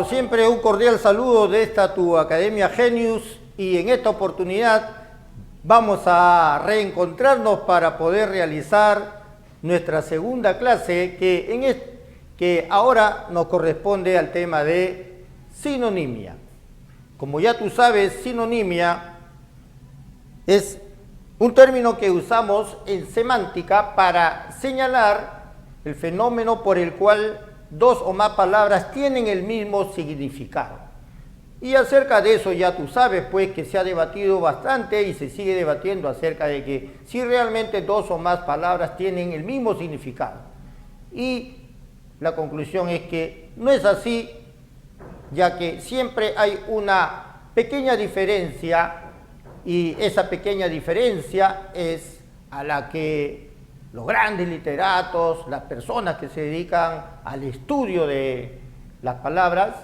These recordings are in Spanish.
como siempre, un cordial saludo de esta tu Academia Genius, y en esta oportunidad vamos a reencontrarnos para poder realizar nuestra segunda clase que ahora nos corresponde al tema de sinonimia. Como ya tú sabes, sinonimia es un término que usamos en semántica para señalar el fenómeno por el cual dos o más palabras tienen el mismo significado. Y acerca de eso ya tú sabes, pues, que se ha debatido bastante y se sigue debatiendo acerca de que si realmente dos o más palabras tienen el mismo significado. Y la conclusión es que no es así, ya que siempre hay una pequeña diferencia, y esa pequeña diferencia es a la que los grandes literatos, las personas que se dedican al estudio de las palabras,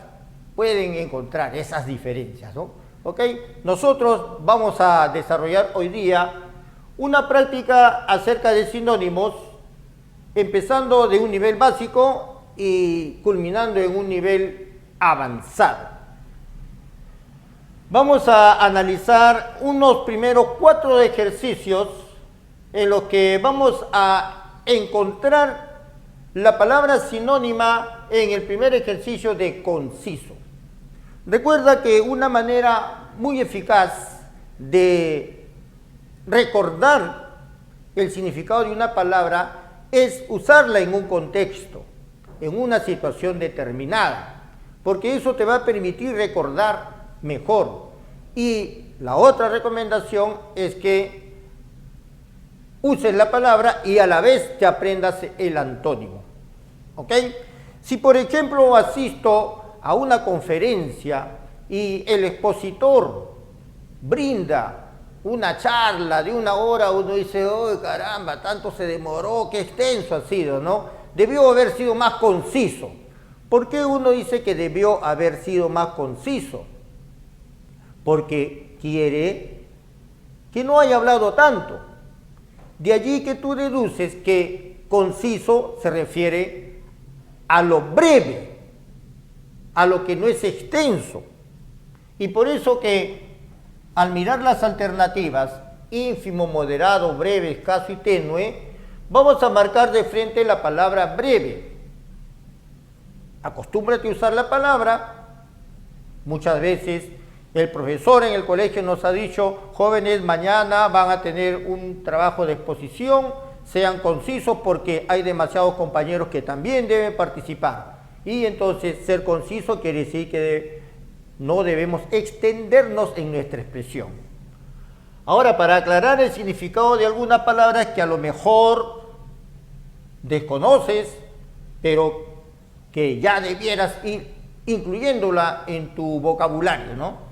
pueden encontrar esas diferencias, ¿no? ¿Ok? Nosotros vamos a desarrollar hoy día una práctica acerca de sinónimos, empezando de un nivel básico y culminando en un nivel avanzado. Vamos a analizar unos primeros 4 ejercicios en los que vamos a encontrar la palabra sinónima en el primer ejercicio de conciso. Recuerda que una manera muy eficaz de recordar el significado de una palabra es usarla en un contexto, en una situación determinada, porque eso te va a permitir recordar mejor. Y la otra recomendación es que uses la palabra y a la vez te aprendas el antónimo. ¿Ok? Si por ejemplo asisto a una conferencia y el expositor brinda una charla de 1 hora, uno dice, ¡oh, caramba! Tanto se demoró, qué extenso ha sido, ¿no? Debió haber sido más conciso. ¿Por qué uno dice que debió haber sido más conciso? Porque quiere que no haya hablado tanto. De allí que tú deduces que conciso se refiere a lo breve, a lo que no es extenso. Y por eso que al mirar las alternativas, ínfimo, moderado, breve, escaso y tenue, vamos a marcar de frente la palabra breve. Acostúmbrate a usar la palabra. Muchas veces el profesor en el colegio nos ha dicho, jóvenes, mañana van a tener un trabajo de exposición, sean concisos porque hay demasiados compañeros que también deben participar. Y entonces ser conciso quiere decir que no debemos extendernos en nuestra expresión. Ahora, para aclarar el significado de algunas palabras que a lo mejor desconoces, pero que ya debieras ir incluyéndola en tu vocabulario, ¿no?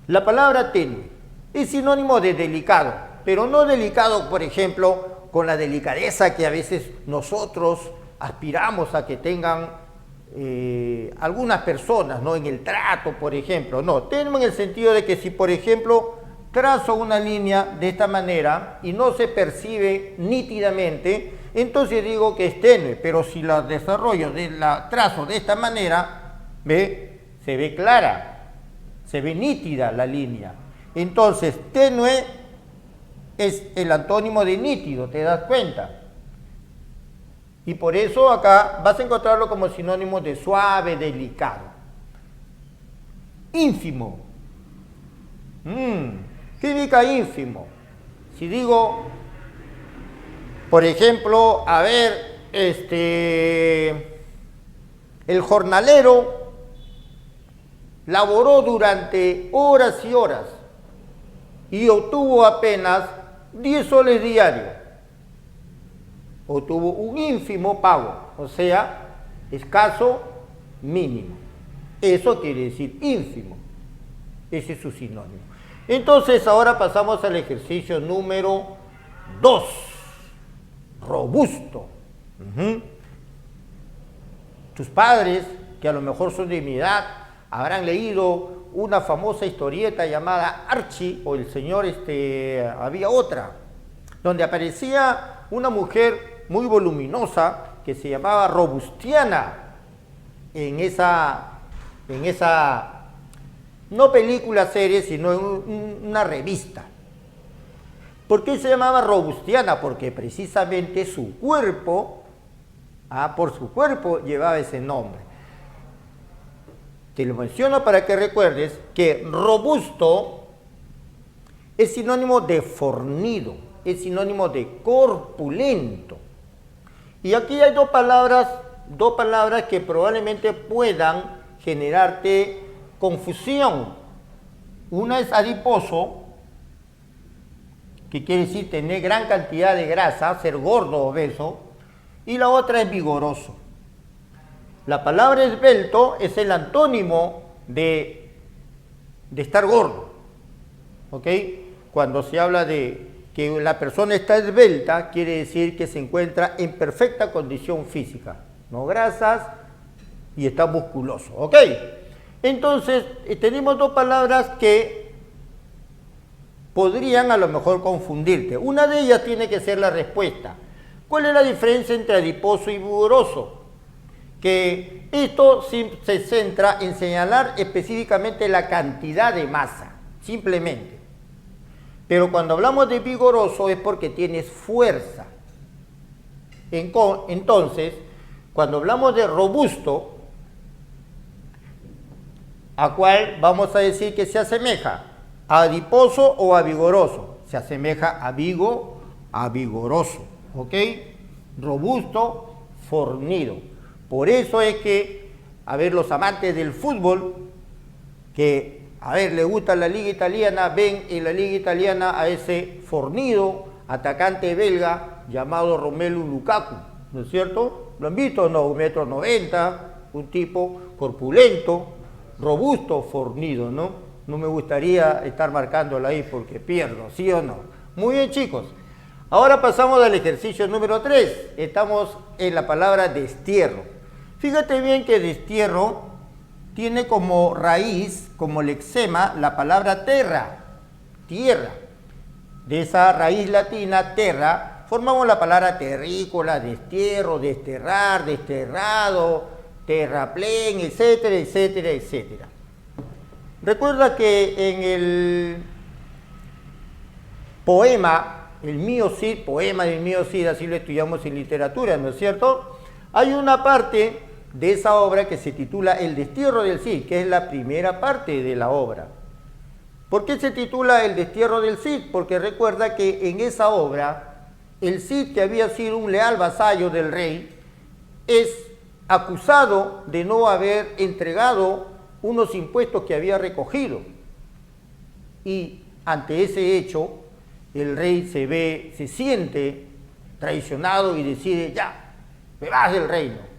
La palabra tenue es sinónimo de delicado, pero no delicado, por ejemplo, con la delicadeza que a veces nosotros aspiramos a que tengan algunas personas, ¿no? En el trato, por ejemplo. No, tenue en el sentido de que si, por ejemplo, trazo una línea de esta manera y no se percibe nítidamente, entonces digo que es tenue, pero si la desarrollo, la trazo de esta manera, se ve clara, se ve nítida la línea. Entonces, tenue es el antónimo de nítido, ¿te das cuenta? Y por eso acá vas a encontrarlo como sinónimo de suave, delicado. Ínfimo. ¿Qué indica ínfimo? Si digo, por ejemplo, a ver, el jornalero laboró durante horas y horas y obtuvo apenas 10 soles diarios. Obtuvo un ínfimo pago, o sea, escaso, mínimo. Eso quiere decir ínfimo. Ese es su sinónimo. Entonces, ahora pasamos al ejercicio número 2. Robusto. Tus padres, que a lo mejor son de mi edad, habrán leído una famosa historieta llamada Archie, o el señor, había otra, donde aparecía una mujer muy voluminosa que se llamaba Robustiana en esa en esa, no película, serie, sino en una revista. ¿Por qué se llamaba robustiana? Porque precisamente su cuerpo, por su cuerpo llevaba ese nombre. Te lo menciono para que recuerdes que robusto es sinónimo de fornido, es sinónimo de corpulento. Y aquí hay dos palabras que probablemente puedan generarte confusión. Una es adiposo, que quiere decir tener gran cantidad de grasa, ser gordo o obeso, y la otra es vigoroso. La palabra esbelto es el antónimo de estar gordo, ¿ok? Cuando se habla de que la persona está esbelta, quiere decir que se encuentra en perfecta condición física, no grasas y está musculoso, ¿ok? Entonces, tenemos dos palabras que podrían a lo mejor confundirte. Una de ellas tiene que ser la respuesta. ¿Cuál es la diferencia entre adiposo y vigoroso? Que esto se centra en señalar específicamente la cantidad de masa, simplemente. Pero cuando hablamos de vigoroso es porque tienes fuerza. Entonces, cuando hablamos de robusto, ¿a cuál vamos a decir que se asemeja? ¿A adiposo o a vigoroso? Se asemeja a vigoroso, ¿ok? Robusto, fornido. Por eso es que, los amantes del fútbol, que, les gusta la liga italiana, ven en la liga italiana a ese fornido atacante belga llamado Romelu Lukaku, ¿no es cierto? ¿Lo han visto? No, 1,90 m, un tipo corpulento, robusto, fornido, ¿no? No me gustaría estar marcándolo ahí porque pierdo, ¿sí o no? Muy bien, chicos. Ahora pasamos al ejercicio número 3. Estamos en la palabra destierro. Fíjate bien que destierro tiene como raíz, como lexema, la palabra terra, tierra. De esa raíz latina, terra, formamos la palabra terrícola, destierro, desterrar, desterrado, terraplén, etcétera, etcétera, etcétera. Recuerda que en el poema, el mío Cid, poema del mío Cid, así lo estudiamos en literatura, ¿no es cierto? Hay una parte de esa obra que se titula El destierro del Cid, que es la primera parte de la obra. ¿Por qué se titula El destierro del Cid? Porque recuerda que en esa obra, el Cid, que había sido un leal vasallo del rey, es acusado de no haber entregado unos impuestos que había recogido. Y ante ese hecho, el rey se siente traicionado y decide, ya, me vas del reino.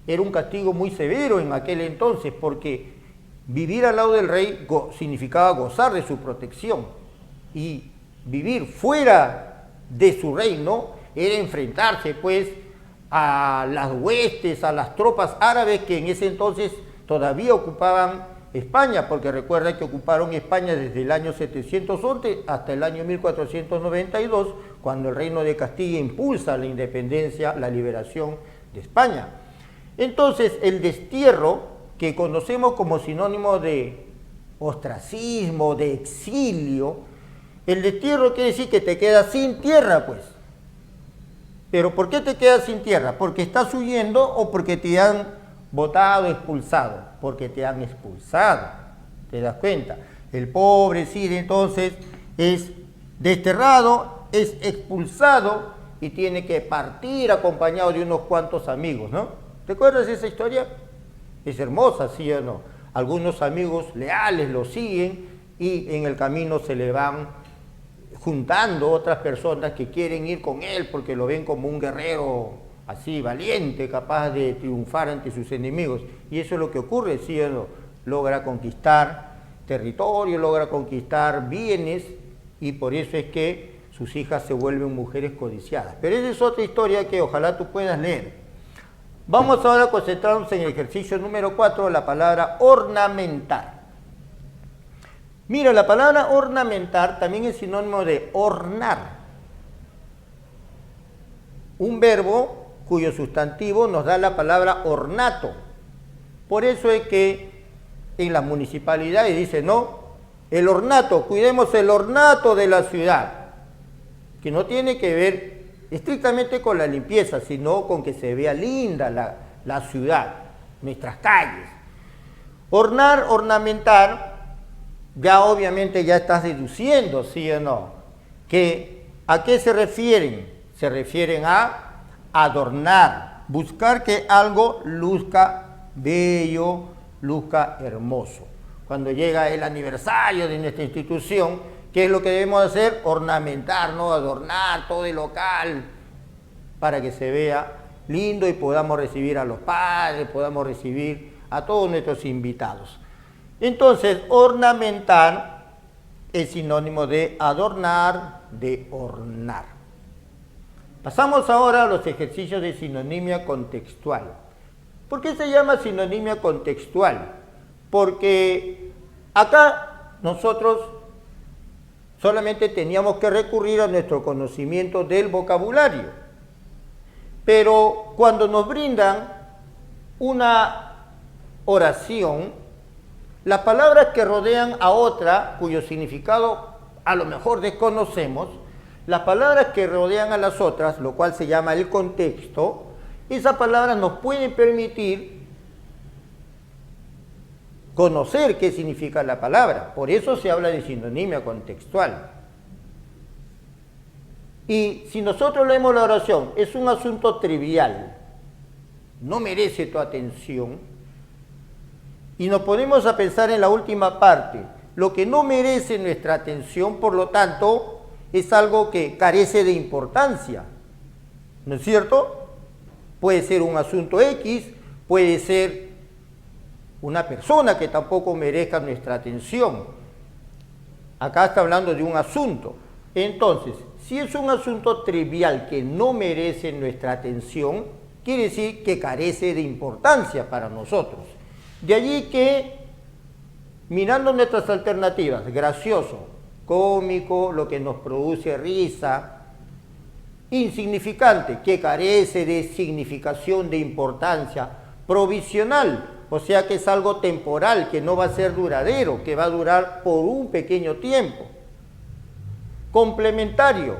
Era un castigo muy severo en aquel entonces, porque vivir al lado del rey significaba gozar de su protección, y vivir fuera de su reino era enfrentarse pues a las huestes, a las tropas árabes que en ese entonces todavía ocupaban España, porque recuerda que ocuparon España desde el año 711 hasta el año 1492, cuando el reino de Castilla impulsa la independencia, la liberación de España. Entonces, el destierro, que conocemos como sinónimo de ostracismo, de exilio, el destierro quiere decir que te quedas sin tierra, pues. ¿Pero por qué te quedas sin tierra? ¿Porque estás huyendo o porque te han botado, expulsado? Porque te han expulsado, ¿te das cuenta? El pobre Cid entonces es desterrado, es expulsado y tiene que partir acompañado de unos cuantos amigos, ¿no? ¿Te acuerdas de esa historia? Es hermosa, ¿sí o no? Algunos amigos leales lo siguen y en el camino se le van juntando otras personas que quieren ir con él porque lo ven como un guerrero así valiente, capaz de triunfar ante sus enemigos. Y eso es lo que ocurre, ¿sí o no? Logra conquistar territorio, logra conquistar bienes, y por eso es que sus hijas se vuelven mujeres codiciadas. Pero esa es otra historia que ojalá tú puedas leer. Vamos ahora a concentrarnos en el ejercicio número 4, la palabra ornamentar. Mira, la palabra ornamentar también es sinónimo de ornar. Un verbo cuyo sustantivo nos da la palabra ornato. Por eso es que en la municipalidad y dice, no, el ornato, cuidemos el ornato de la ciudad, que no tiene que ver estrictamente con la limpieza, sino con que se vea linda la ciudad, nuestras calles. Ornar, ornamentar, ya obviamente ya estás deduciendo, ¿sí o no? ¿A qué se refieren? Se refieren a adornar, buscar que algo luzca bello, luzca hermoso. Cuando llega el aniversario de nuestra institución, ¿qué es lo que debemos hacer? Ornamentar, ¿no? Adornar todo el local para que se vea lindo y podamos recibir a los padres, podamos recibir a todos nuestros invitados. Entonces, ornamentar es sinónimo de adornar, de ornar. Pasamos ahora a los ejercicios de sinonimia contextual. ¿Por qué se llama sinonimia contextual? Porque acá nosotros solamente teníamos que recurrir a nuestro conocimiento del vocabulario. Pero cuando nos brindan una oración, las palabras que rodean a otra, cuyo significado a lo mejor desconocemos, las palabras que rodean a las otras, lo cual se llama el contexto, esas palabras nos pueden permitir conocer qué significa la palabra. Por eso se habla de sinonimia contextual. Y si nosotros leemos la oración, es un asunto trivial, no merece tu atención, y nos ponemos a pensar en la última parte, lo que no merece nuestra atención, por lo tanto, es algo que carece de importancia, ¿no es cierto? Puede ser un asunto X, puede ser una persona que tampoco merezca nuestra atención. Acá está hablando de un asunto. Entonces, si es un asunto trivial que no merece nuestra atención, quiere decir que carece de importancia para nosotros. De allí que, mirando nuestras alternativas, gracioso, cómico, lo que nos produce risa, insignificante, que carece de significación, de importancia, provisional, o sea que es algo temporal, que no va a ser duradero, que va a durar por un pequeño tiempo. Complementario,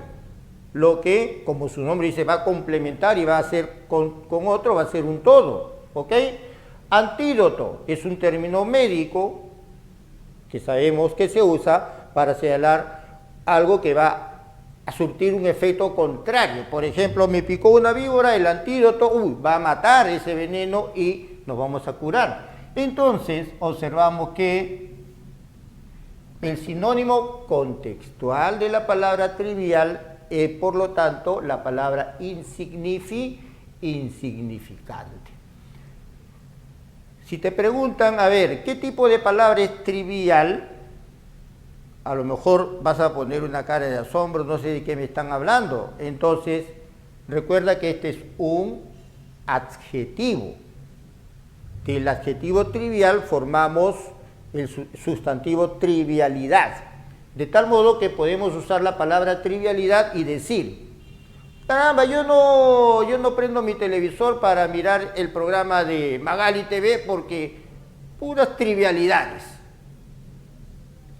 lo que, como su nombre dice, va a complementar y va a ser con otro, va a ser un todo, ¿ok? Antídoto es un término médico que sabemos que se usa para señalar algo que va a surtir un efecto contrario. Por ejemplo, me picó una víbora, el antídoto va a matar ese veneno y nos vamos a curar. Entonces, observamos que el sinónimo contextual de la palabra trivial es, por lo tanto, la palabra insignificante. Si te preguntan, a ver, ¿qué tipo de palabra es trivial? A lo mejor vas a poner una cara de asombro, no sé de qué me están hablando. Entonces, recuerda que este es un adjetivo. Del adjetivo trivial formamos el sustantivo trivialidad. De tal modo que podemos usar la palabra trivialidad y decir, caramba, yo no prendo mi televisor para mirar el programa de Magali TV porque puras trivialidades.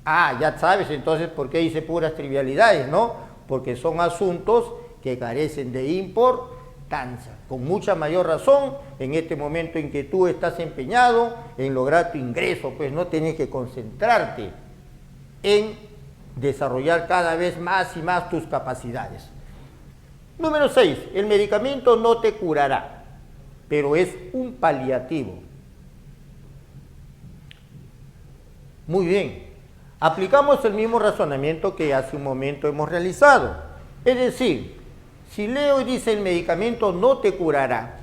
Ah, ya sabes entonces por qué dice puras trivialidades, ¿no? Porque son asuntos que carecen de importancia. Con mucha mayor razón, en este momento en que tú estás empeñado en lograr tu ingreso, pues no tienes que concentrarte en desarrollar cada vez más y más tus capacidades. Número 6, el medicamento no te curará, pero es un paliativo. Muy bien, aplicamos el mismo razonamiento que hace un momento hemos realizado. Es decir, si leo y dice el medicamento no te curará,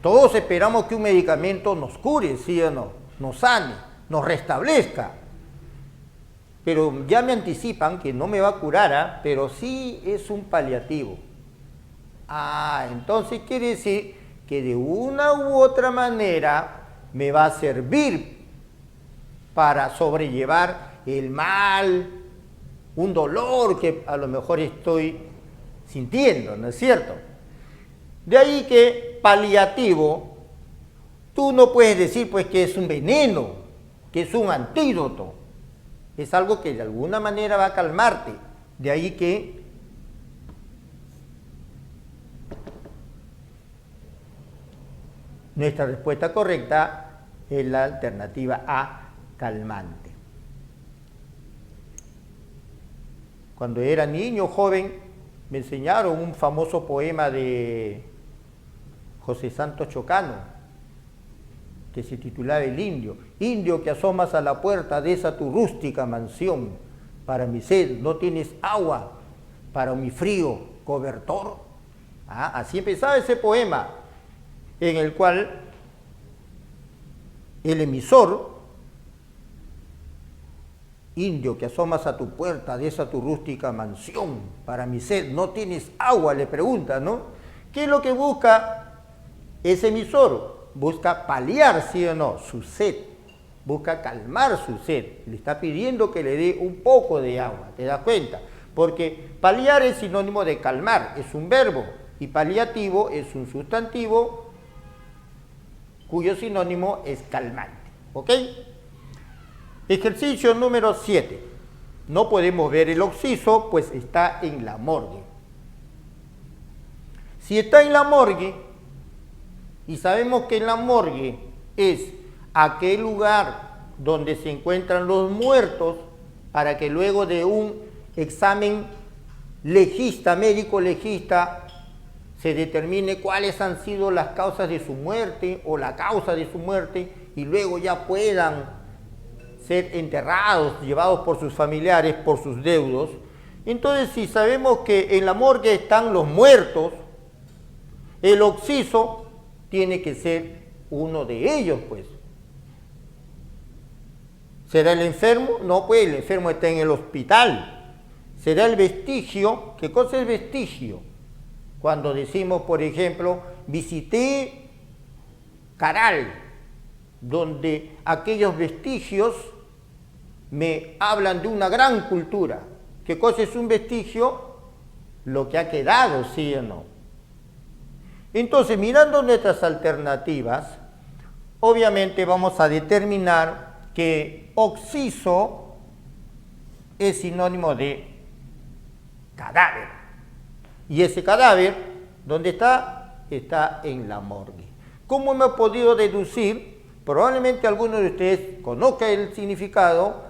todos esperamos que un medicamento nos cure, ¿sí o no? Nos sane, nos restablezca. Pero ya me anticipan que no me va a curar, pero sí es un paliativo. Ah, entonces quiere decir que de una u otra manera me va a servir para sobrellevar el mal, un dolor que a lo mejor estoy sintiendo, ¿no es cierto? De ahí que paliativo Tú no puedes decir pues que es un veneno, que es un antídoto. Es algo que de alguna manera va a calmarte. De ahí que nuestra respuesta correcta es la alternativa A, calmante. Cuando era niño, joven, me enseñaron un famoso poema de José Santos Chocano, que se titulaba El Indio. Indio que asomas a la puerta de esa tu rústica mansión, para mi sed no tienes agua, para mi frío cobertor. Así empezaba ese poema, en el cual el emisor, indio que asomas a tu puerta de esa tu rústica mansión, para mi sed no tienes agua, le pregunta, ¿no? ¿Qué es lo que busca ese emisor? Busca paliar, sí o no, su sed, busca calmar su sed, le está pidiendo que le dé un poco de agua, ¿te das cuenta? Porque paliar es sinónimo de calmar, es un verbo, y paliativo es un sustantivo cuyo sinónimo es calmante, ¿ok? Ejercicio número 7. No podemos ver el occiso, pues está en la morgue. Si está en la morgue, y sabemos que en la morgue es aquel lugar donde se encuentran los muertos, para que luego de un examen legista, médico legista, se determine cuáles han sido las causas de su muerte o la causa de su muerte, y luego ya puedan ser enterrados, llevados por sus familiares, por sus deudos. Entonces, si sabemos que en la morgue están los muertos, el occiso tiene que ser uno de ellos, pues. ¿Será el enfermo? No, pues el enfermo está en el hospital. ¿Será el vestigio? ¿Qué cosa es vestigio? Cuando decimos, por ejemplo, visité Caral, donde aquellos vestigios me hablan de una gran cultura. ¿Qué cosa es un vestigio? Lo que ha quedado, ¿sí o no? Entonces, mirando nuestras alternativas, obviamente vamos a determinar que occiso es sinónimo de cadáver. Y ese cadáver, ¿dónde está? Está en la morgue. ¿Cómo hemos podido deducir? Probablemente algunos de ustedes conozcan el significado,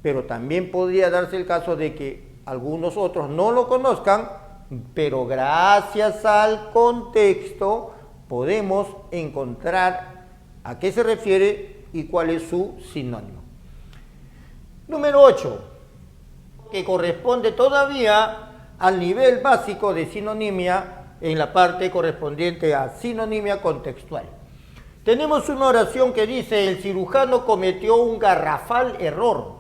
pero también podría darse el caso de que algunos otros no lo conozcan, pero gracias al contexto podemos encontrar a qué se refiere y cuál es su sinónimo. Número 8, que corresponde todavía al nivel básico de sinonimia en la parte correspondiente a sinonimia contextual. Tenemos una oración que dice: el cirujano cometió un garrafal error,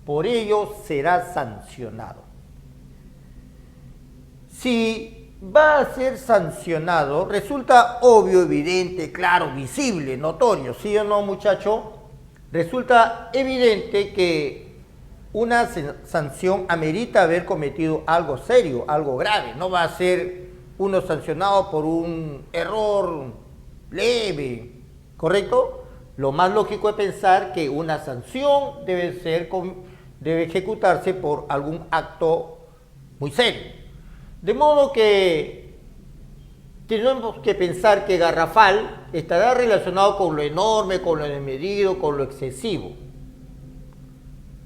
por ello será sancionado. Si va a ser sancionado, resulta obvio, evidente, claro, visible, notorio, ¿sí o no, muchacho? Resulta evidente que una sanción amerita haber cometido algo serio, algo grave. No va a ser uno sancionado por un error leve, ¿correcto? Lo más lógico es pensar que una sanción debe ejecutarse por algún acto muy serio. De modo que tenemos que pensar que garrafal estará relacionado con lo enorme, con lo desmedido, con lo excesivo.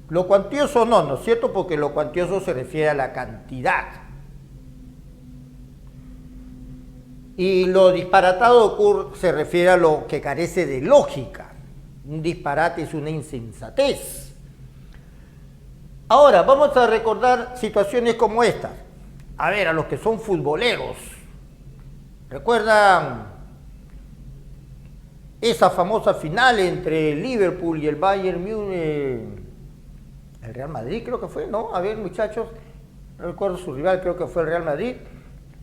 Lo cuantioso no, ¿no es cierto? Porque lo cuantioso se refiere a la cantidad. Y lo disparatado se refiere a lo que carece de lógica. Un disparate es una insensatez. Ahora, vamos a recordar situaciones como estas. A ver, a los que son futboleros. ¿Recuerdan esa famosa final entre el Liverpool y el Bayern Múnich? El Real Madrid creo que fue, ¿no? A ver, muchachos, no recuerdo su rival, creo que fue el Real Madrid.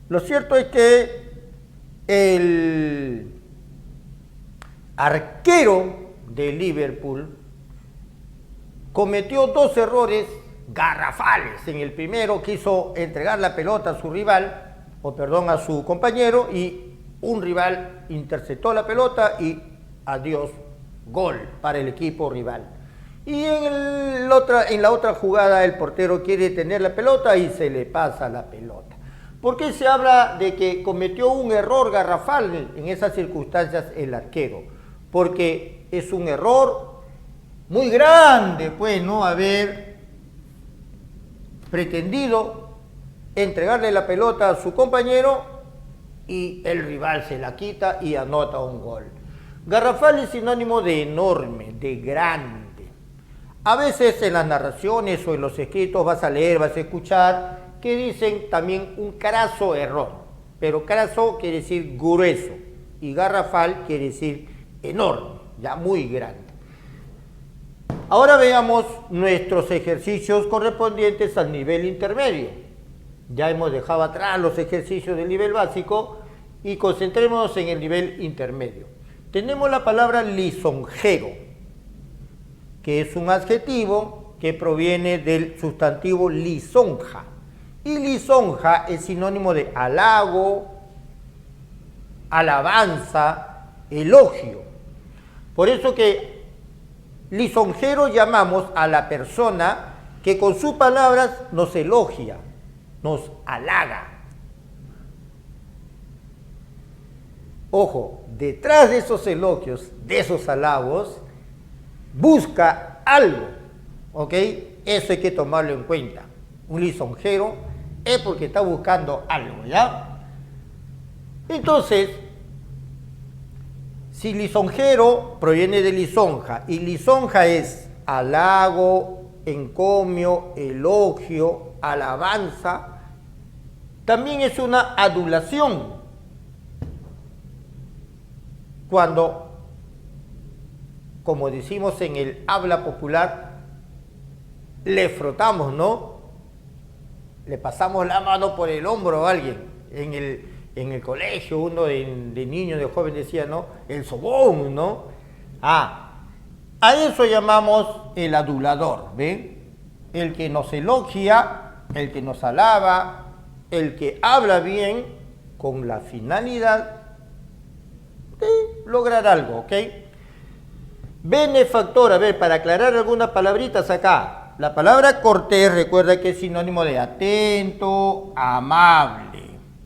Lo cierto es que el arquero de Liverpool cometió dos errores garrafales. En el primero quiso entregar la pelota a su rival, a su compañero, y un rival interceptó la pelota y adiós, gol para el equipo rival. Y en la otra jugada el portero quiere tener la pelota y se le pasa la pelota. ¿Por qué se habla de que cometió un error garrafal en esas circunstancias el arquero? Porque es un error muy grande, pues, no haber pretendido entregarle la pelota a su compañero y el rival se la quita y anota un gol. Garrafal es sinónimo de enorme, de grande. A veces en las narraciones o en los escritos vas a leer, vas a escuchar que dicen también un craso error, pero craso quiere decir grueso y garrafal quiere decir enorme, ya muy grande. Ahora veamos nuestros ejercicios correspondientes al nivel intermedio. Ya hemos dejado atrás los ejercicios del nivel básico y concentrémonos en el nivel intermedio. Tenemos la palabra lisonjero, que es un adjetivo que proviene del sustantivo lisonja. Y lisonja es sinónimo de halago, alabanza, elogio. Por eso que lisonjero llamamos a la persona que con sus palabras nos elogia, nos halaga. Ojo, detrás de esos elogios, de esos halagos, busca algo, ¿ok? Eso hay que tomarlo en cuenta. Un lisonjero es porque está buscando algo, ¿ya? Entonces, si lisonjero proviene de lisonja, y lisonja es halago, encomio, elogio, alabanza, también es una adulación. Cuando, como decimos en el habla popular, le frotamos, ¿no? Le pasamos la mano por el hombro a alguien. En el colegio, uno de niño, de joven decía, ¿no? El sobón, ¿no? A eso llamamos el adulador, ¿ven? El que nos elogia, el que nos alaba, el que habla bien con la finalidad de lograr algo, ¿ok? Benefactor, a ver, para aclarar algunas palabritas acá. La palabra cortés, recuerda que es sinónimo de atento, amable.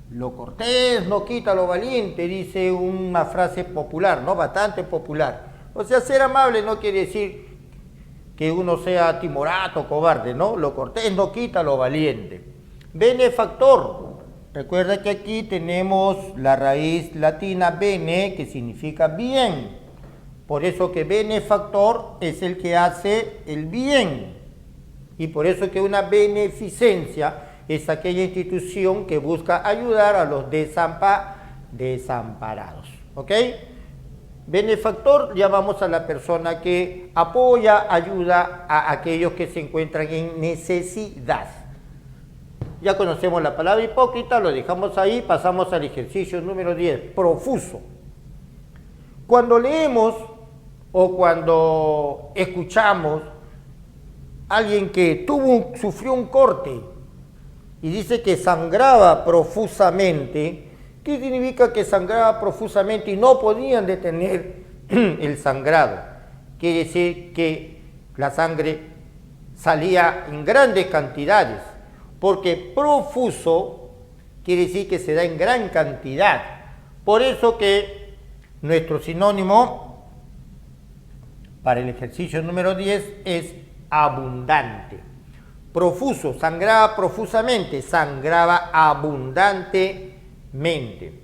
Lo cortés no quita lo valiente, dice una frase popular, ¿no? Bastante popular. O sea, ser amable no quiere decir que uno sea timorato, cobarde, ¿no? Lo cortés no quita lo valiente. Benefactor. Recuerda que aquí tenemos la raíz latina bene, que significa bien. Por eso que benefactor es el que hace el bien. Y por eso que una beneficencia es aquella institución que busca ayudar a los desamparados. ¿Ok? Benefactor llamamos a la persona que apoya, ayuda a aquellos que se encuentran en necesidad. Ya conocemos la palabra hipócrita, lo dejamos ahí, pasamos al ejercicio número 10, profuso. Cuando leemos o cuando escuchamos a alguien que sufrió un corte y dice que sangraba profusamente, ¿qué significa que sangraba profusamente y no podían detener el sangrado? Quiere decir que la sangre salía en grandes cantidades, porque profuso quiere decir que se da en gran cantidad. Por eso que nuestro sinónimo para el ejercicio número 10 es abundante. Profuso, sangraba profusamente, sangraba abundantemente.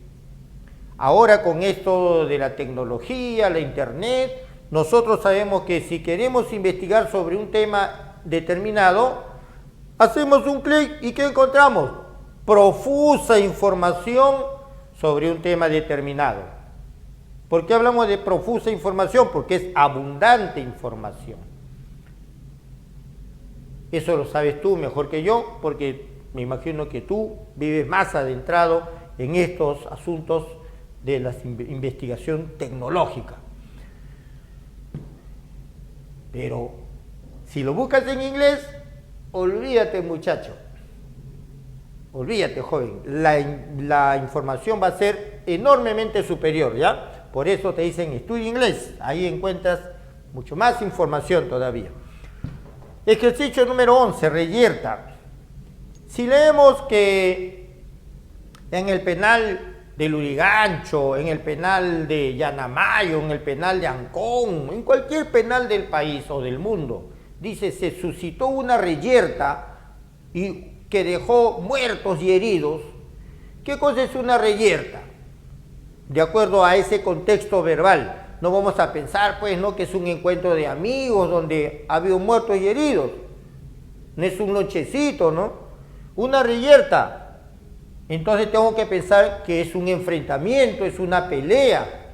Ahora con esto de la tecnología, la internet, nosotros sabemos que si queremos investigar sobre un tema determinado, hacemos un clic y ¿qué encontramos? Profusa información sobre un tema determinado. ¿Por qué hablamos de profusa información? Porque es abundante información. Eso lo sabes tú mejor que yo, porque me imagino que tú vives más adentrado en estos asuntos de la investigación tecnológica. Pero si lo buscas en inglés, olvídate, muchacho. Olvídate, joven. La información va a ser enormemente superior, ¿ya? Por eso te dicen estudia inglés. Ahí encuentras mucho más información todavía. Ejercicio número 11, reyerta. Si leemos que en el penal de Lurigancho, en el penal de Yanamayo, en el penal de Ancón, en cualquier penal del país o del mundo, dice, se suscitó una reyerta y que dejó muertos y heridos. ¿Qué cosa es una reyerta? De acuerdo a ese contexto verbal. No vamos a pensar, pues, no, que es un encuentro de amigos donde ha habido muertos y heridos. No es un nochecito, ¿no? Una reyerta. Entonces tengo que pensar que es un enfrentamiento, es una pelea.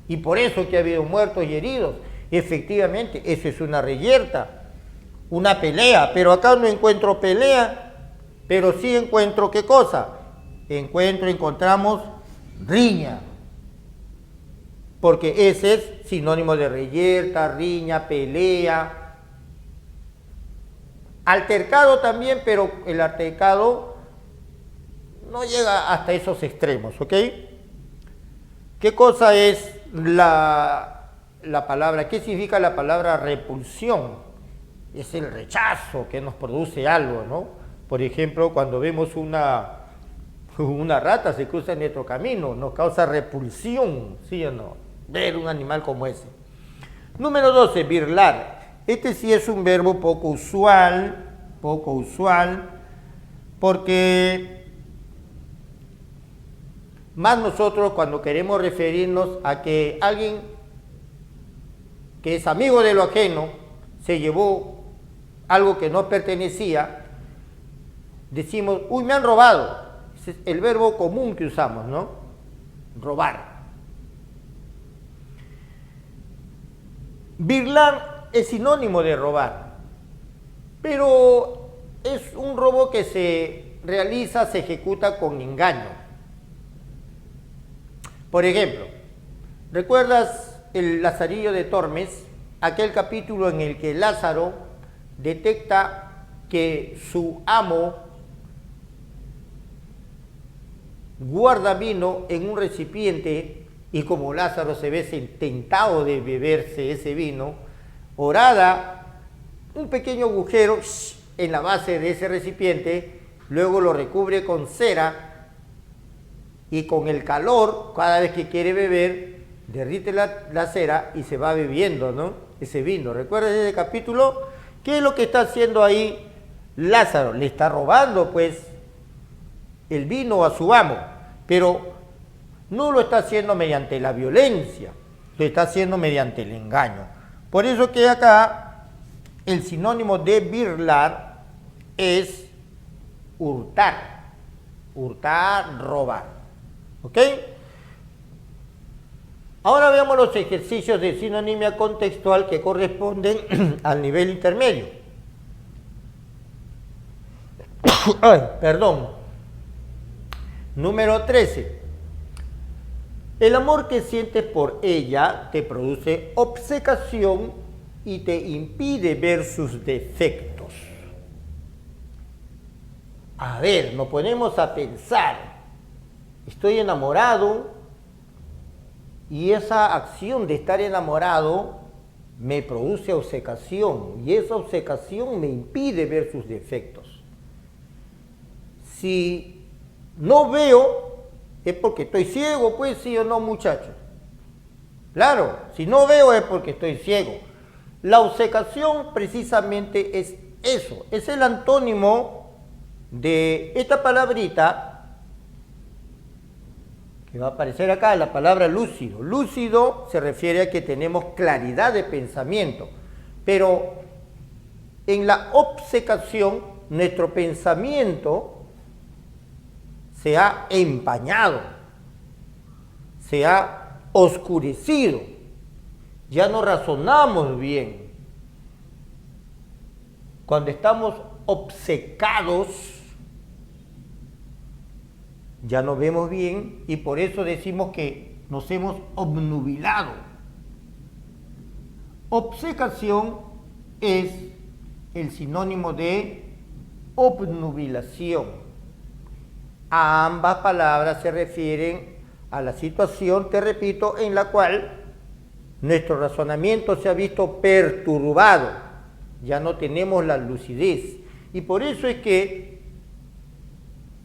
Y por eso que ha habido muertos y heridos. Efectivamente, eso es una reyerta, una pelea. Pero acá no encuentro pelea, pero sí encuentro, ¿qué cosa? Encontramos riña. Porque ese es sinónimo de reyerta, riña, pelea. Altercado también, pero el altercado no llega hasta esos extremos, ¿ok? ¿Qué cosa es la palabra? ¿Qué significa la palabra repulsión? Es el rechazo que nos produce algo, ¿no? Por ejemplo, cuando vemos una rata se cruza en nuestro camino, nos causa repulsión, ¿sí o no? Ver un animal como ese. Número 12, birlar. Este sí es un verbo poco usual, porque más nosotros cuando queremos referirnos a que alguien que es amigo de lo ajeno se llevó algo que no pertenecía, decimos, uy, me han robado. Ese es el verbo común que usamos, ¿no? Robar. Birlar es sinónimo de robar, pero es un robo que se realiza, se ejecuta con engaño. Por ejemplo, ¿recuerdas el Lazarillo de Tormes? Aquel capítulo en el que Lázaro detecta que su amo guarda vino en un recipiente y como Lázaro se ve tentado de beberse ese vino, horada un pequeño agujero en la base de ese recipiente, luego lo recubre con cera y con el calor, cada vez que quiere beber, derrite la cera y se va bebiendo, ¿no? Ese vino. ¿Recuerdas ese capítulo? ¿Qué es lo que está haciendo ahí Lázaro? Le está robando, pues, el vino a su amo, pero no lo está haciendo mediante la violencia, lo está haciendo mediante el engaño. Por eso que acá el sinónimo de birlar es hurtar, robar. ¿Ok? Ahora veamos los ejercicios de sinonimia contextual que corresponden al nivel intermedio. Ay, perdón. Número 13. El amor que sientes por ella te produce obcecación y te impide ver sus defectos. A ver, nos ponemos a pensar. Estoy enamorado y esa acción de estar enamorado me produce obcecación y esa obcecación me impide ver sus defectos. Si no veo, es porque estoy ciego, pues, sí o no, muchachos. Claro, si no veo es porque estoy ciego. La obcecación precisamente es eso, es el antónimo de esta palabrita que va a aparecer acá, la palabra lúcido. Lúcido se refiere a que tenemos claridad de pensamiento, pero en la obcecación nuestro pensamiento se ha empañado, se ha oscurecido, ya no razonamos bien. Cuando estamos obcecados, ya no vemos bien y por eso decimos que nos hemos obnubilado. Obcecación es el sinónimo de obnubilación. A ambas palabras se refieren a la situación, te repito, en la cual nuestro razonamiento se ha visto perturbado, ya no tenemos la lucidez. Y por eso es que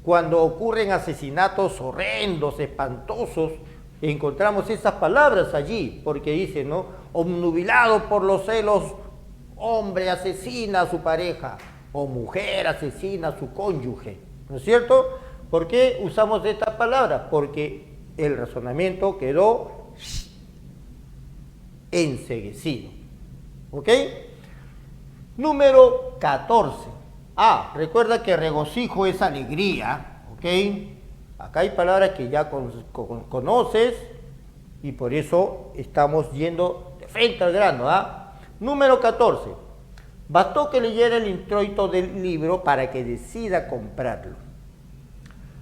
cuando ocurren asesinatos horrendos, espantosos, encontramos esas palabras allí, porque dice, ¿no? Obnubilado por los celos, hombre asesina a su pareja, o mujer asesina a su cónyuge, ¿no es cierto? ¿Por qué usamos esta palabra? Porque el razonamiento quedó enceguecido. ¿Ok? Número 14. Recuerda que regocijo es alegría. ¿Ok? Acá hay palabras que ya conoces y por eso estamos yendo de frente al grano. Número 14. Bastó que leyera el introito del libro para que decida comprarlo.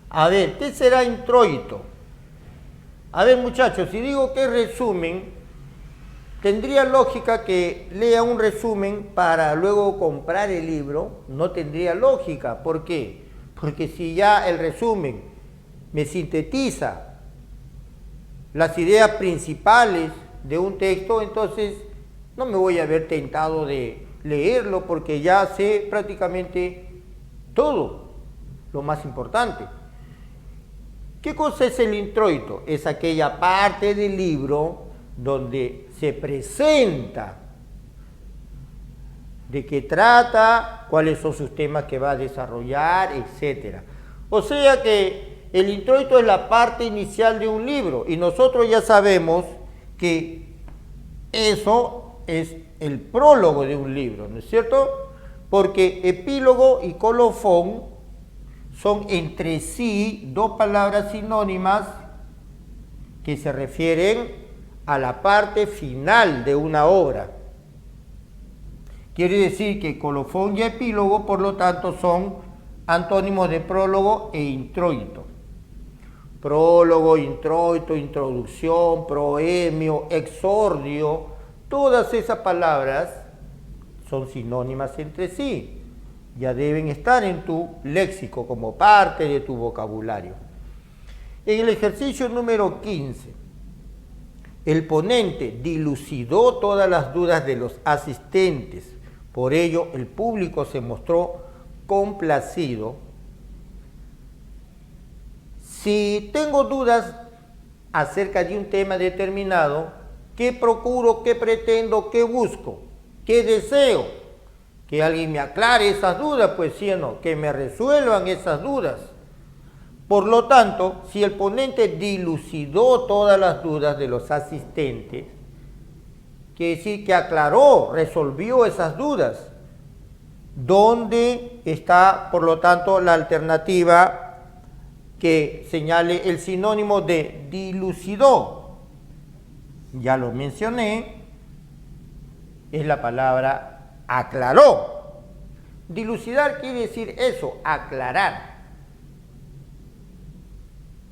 A ver, ¿qué será introito? A ver, muchachos, si digo que es resumen, ¿tendría lógica que lea un resumen para luego comprar el libro? No tendría lógica. ¿Por qué? Porque si ya el resumen me sintetiza las ideas principales de un texto, entonces no me voy a ver tentado de leerlo porque ya sé prácticamente todo, lo más importante. ¿Qué cosa es el introito? Es aquella parte del libro donde se presenta de qué trata, cuáles son sus temas que va a desarrollar, etc. O sea que el introito es la parte inicial de un libro y nosotros ya sabemos que eso es el prólogo de un libro, ¿no es cierto? Porque epílogo y colofón son entre sí dos palabras sinónimas que se refieren a la parte final de una obra. Quiere decir que colofón y epílogo, por lo tanto, son antónimos de prólogo e introito. Prólogo, introito, introducción, proemio, exordio, todas esas palabras son sinónimas entre sí. Ya deben estar en tu léxico como parte de tu vocabulario. En el ejercicio número 15, el ponente dilucidó todas las dudas de los asistentes. Por ello, el público se mostró complacido. Si tengo dudas acerca de un tema determinado, ¿qué procuro, qué pretendo, qué busco, qué deseo? Que alguien me aclare esas dudas, pues sí o no, que me resuelvan esas dudas. Por lo tanto, si el ponente dilucidó todas las dudas de los asistentes, quiere decir que aclaró, resolvió esas dudas. ¿Dónde está, por lo tanto, la alternativa que señale el sinónimo de dilucidó? Ya lo mencioné, es la palabra aclaró. Dilucidar quiere decir eso, aclarar.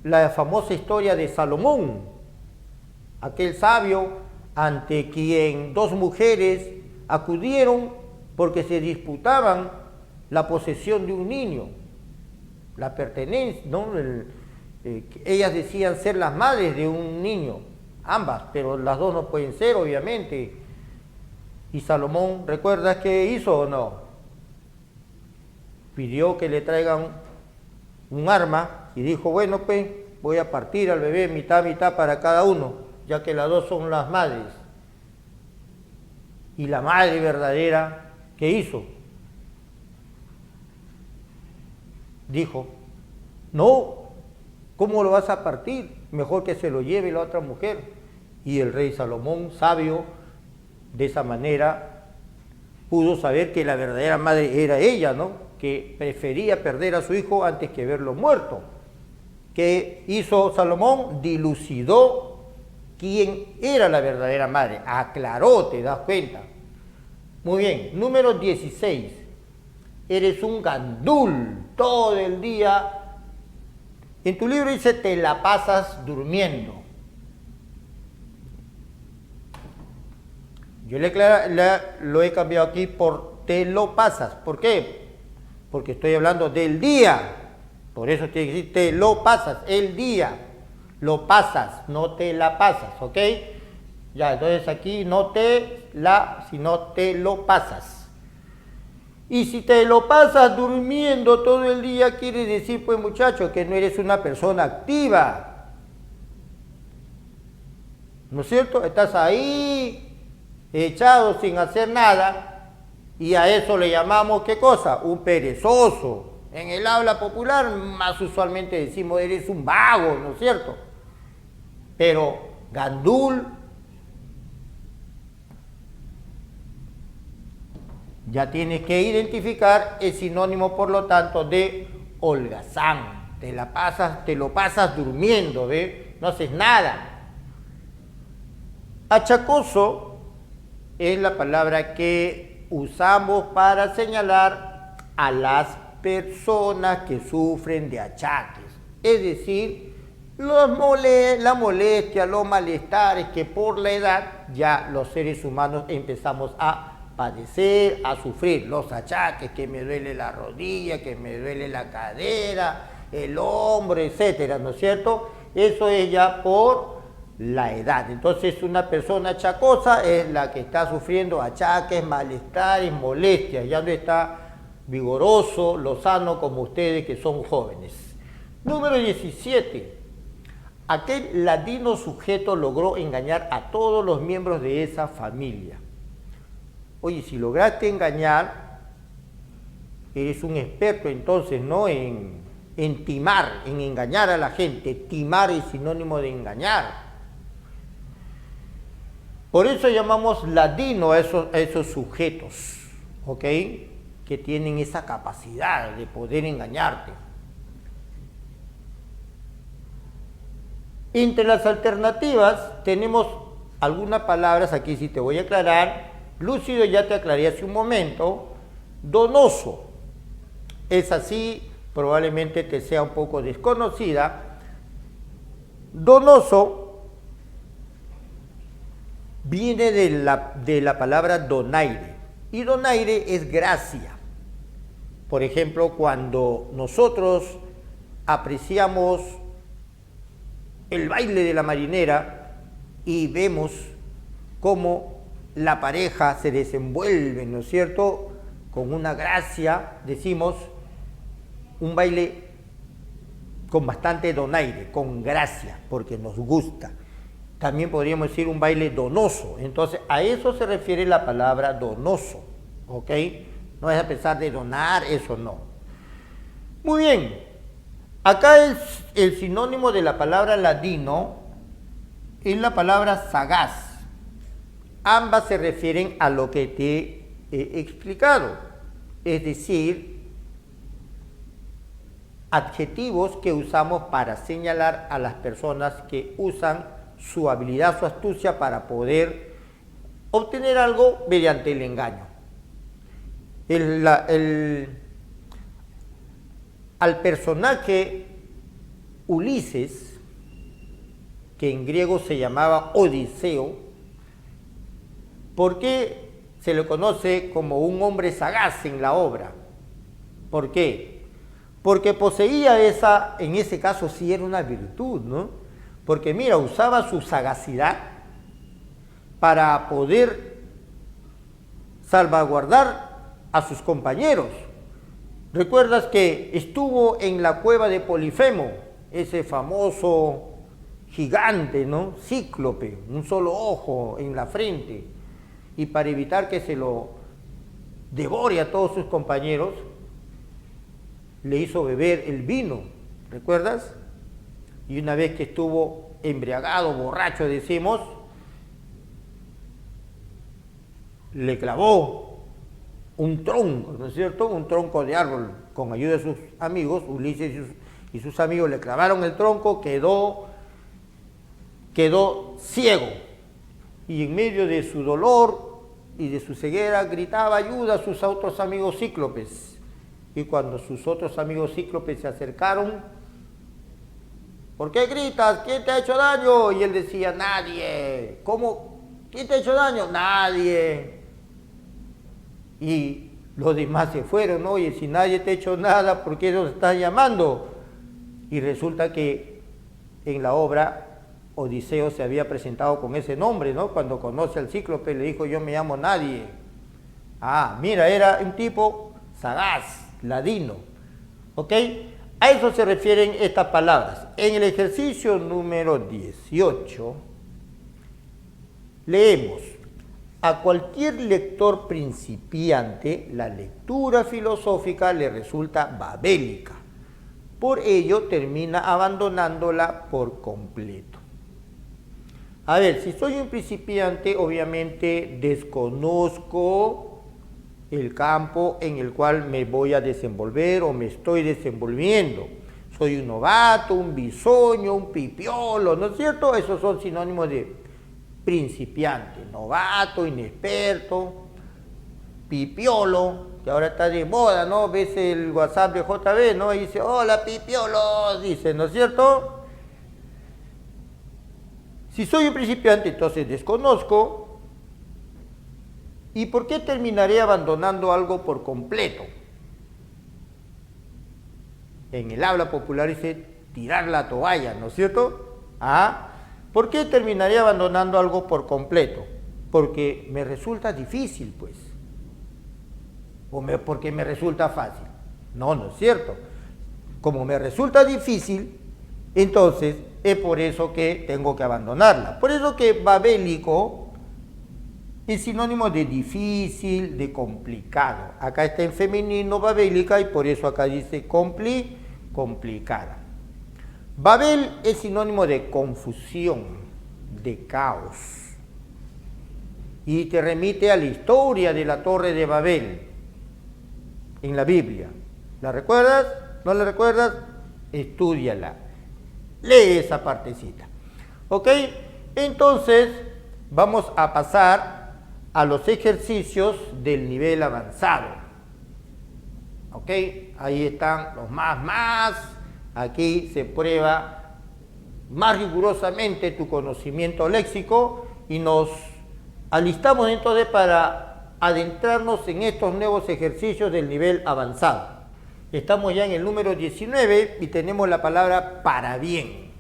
La famosa historia de Salomón, aquel sabio ante quien dos mujeres acudieron porque se disputaban la posesión de un niño, la pertenencia, ¿no? Ellas decían ser las madres de un niño, ambas, pero las dos no pueden ser, obviamente. Y Salomón, ¿recuerdas qué hizo o no? Pidió que le traigan un arma y dijo, bueno, pues voy a partir al bebé mitad para cada uno, ya que las dos son las madres. Y la madre verdadera, ¿qué hizo? Dijo, no, ¿cómo lo vas a partir? Mejor que se lo lleve la otra mujer. Y el rey Salomón, sabio, de esa manera pudo saber que la verdadera madre era ella, ¿no? Que prefería perder a su hijo antes que verlo muerto. ¿Qué hizo Salomón? Dilucidó quién era la verdadera madre. Aclaró, ¿te das cuenta? Muy bien, número 16. Eres un gandul todo el día. En tu libro dice, te la pasas durmiendo. Yo lo he cambiado aquí por te lo pasas. ¿Por qué? Porque estoy hablando del día. Por eso tiene que decir te lo pasas, el día. lo pasas, no te la pasas, ¿ok? Ya, entonces aquí no te la, sino te lo pasas. Y si te lo pasas durmiendo todo el día, quiere decir, pues muchacho, que no eres una persona activa. ¿No es cierto? Estás ahí, echado sin hacer nada, y a eso le llamamos, ¿qué cosa? Un perezoso. En el habla popular, más usualmente decimos, eres un vago, ¿no es cierto? Pero gandul, ya tienes que identificar el sinónimo, por lo tanto, de holgazán. Te lo pasas durmiendo, ¿ve? No haces nada. Achacoso es la palabra que usamos para señalar a las personas que sufren de achaques. Es decir, la molestia, los malestares que por la edad ya los seres humanos empezamos a padecer, a sufrir. Los achaques, que me duele la rodilla, que me duele la cadera, el hombro, etcétera, ¿no es cierto? Eso es ya por la edad. Entonces una persona achacosa es la que está sufriendo achaques, malestares, molestias, ya no está vigoroso, lozano como ustedes que son jóvenes. Número 17. Aquel ladino sujeto logró engañar a todos los miembros de esa familia. Oye, si lograste engañar, eres un experto entonces, ¿no? En timar, en engañar a la gente. Timar es sinónimo de engañar. Por eso llamamos ladino a esos sujetos, ¿ok? Que tienen esa capacidad de poder engañarte. Entre las alternativas tenemos algunas palabras, aquí sí te voy a aclarar. Lúcido ya te aclaré hace un momento. Donoso, es así, probablemente te sea un poco desconocida. Donoso viene de la palabra donaire, y donaire es gracia. Por ejemplo, cuando nosotros apreciamos el baile de la marinera y vemos cómo la pareja se desenvuelve, ¿no es cierto?, con una gracia, decimos un baile con bastante donaire, con gracia, porque nos gusta. También podríamos decir un baile donoso. Entonces, a eso se refiere la palabra donoso, ¿ok? No es a pesar de donar, eso no. Muy bien, acá es el sinónimo de la palabra ladino, es la palabra sagaz. Ambas se refieren a lo que te he explicado, es decir, adjetivos que usamos para señalar a las personas que usan su habilidad, su astucia para poder obtener algo mediante el engaño. Al personaje Ulises, que en griego se llamaba Odiseo, ¿por qué se le conoce como un hombre sagaz en la obra? ¿Por qué? Porque poseía en ese caso sí era una virtud, ¿no? Porque mira, usaba su sagacidad para poder salvaguardar a sus compañeros. ¿Recuerdas que estuvo en la cueva de Polifemo, ese famoso gigante, ¿no? Cíclope, un solo ojo en la frente, y para evitar que se lo devore a todos sus compañeros, le hizo beber el vino, ¿recuerdas? Y una vez que estuvo embriagado, borracho, decimos, le clavó un tronco, ¿no es cierto? Un tronco de árbol, con ayuda de sus amigos, Ulises y sus amigos le clavaron el tronco, quedó ciego. Y en medio de su dolor y de su ceguera gritaba ayuda a sus otros amigos cíclopes. Y cuando sus otros amigos cíclopes se acercaron, ¿por qué gritas? ¿Quién te ha hecho daño? Y él decía, nadie. ¿Cómo? ¿Quién te ha hecho daño? Nadie. Y los demás se fueron, ¿no? Oye, si nadie te ha hecho nada, ¿por qué nos estás llamando? Y resulta que en la obra Odiseo se había presentado con ese nombre, ¿no? Cuando conoce al Cíclope le dijo, yo me llamo Nadie. Ah, mira, era un tipo sagaz, ladino. ¿Ok? A eso se refieren estas palabras. En el ejercicio número 18, leemos, a cualquier lector principiante, la lectura filosófica le resulta babélica. Por ello, termina abandonándola por completo. A ver, si soy un principiante, obviamente desconozco el campo en el cual me voy a desenvolver o me estoy desenvolviendo. Soy un novato, un bisoño, un pipiolo, ¿no es cierto? Esos son sinónimos de principiante, novato, inexperto, pipiolo, que ahora está de moda, ¿no? Ves el WhatsApp de JB, ¿no? Y dice, hola pipiolo, dice, ¿no es cierto? Si soy un principiante, entonces desconozco. ¿Y por qué terminaré abandonando algo por completo? En el habla popular dice tirar la toalla, ¿no es cierto? ¿Ah? ¿Por qué terminaré abandonando algo por completo? Porque me resulta difícil, pues. Porque me resulta fácil. No, no es cierto. Como me resulta difícil, entonces es por eso que tengo que abandonarla. Por eso que babélico es sinónimo de difícil, de complicado. Acá está en femenino babélica y por eso acá dice complicada. Babel es sinónimo de confusión, de caos. Y te remite a la historia de la Torre de Babel en la Biblia. ¿La recuerdas? ¿No la recuerdas? Estúdiala. Lee esa partecita. ¿Ok? Entonces, vamos a pasar a los ejercicios del nivel avanzado. ¿Ok? Ahí están los más. Aquí se prueba más rigurosamente tu conocimiento léxico y nos alistamos entonces para adentrarnos en estos nuevos ejercicios del nivel avanzado. Estamos ya en el número 19 y tenemos la palabra para bien.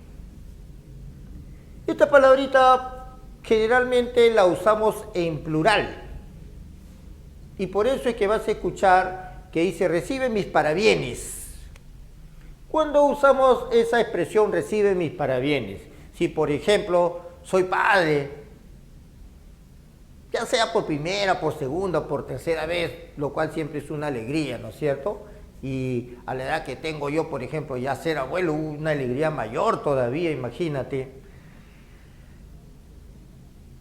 Esta palabrita generalmente la usamos en plural y por eso es que vas a escuchar que dice recibe mis parabienes. ¿Cuándo usamos esa expresión recibe mis parabienes? Si por ejemplo soy padre, ya sea por primera, por segunda, por tercera vez, lo cual siempre es una alegría, ¿no es cierto? Y a la edad que tengo yo, por ejemplo, ya ser abuelo, una alegría mayor todavía, imagínate.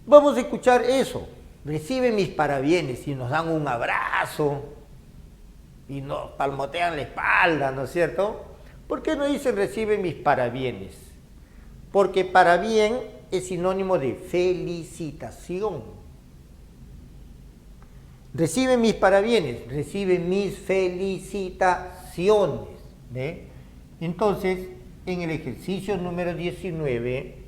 Vamos a escuchar eso, recibe mis parabienes y nos dan un abrazo y nos palmotean la espalda, ¿no es cierto? ¿Por qué no dicen recibe mis parabienes? Porque para bien es sinónimo de felicitación. Recibe mis parabienes, recibe mis felicitaciones. ¿Ve? Entonces, en el ejercicio número 19,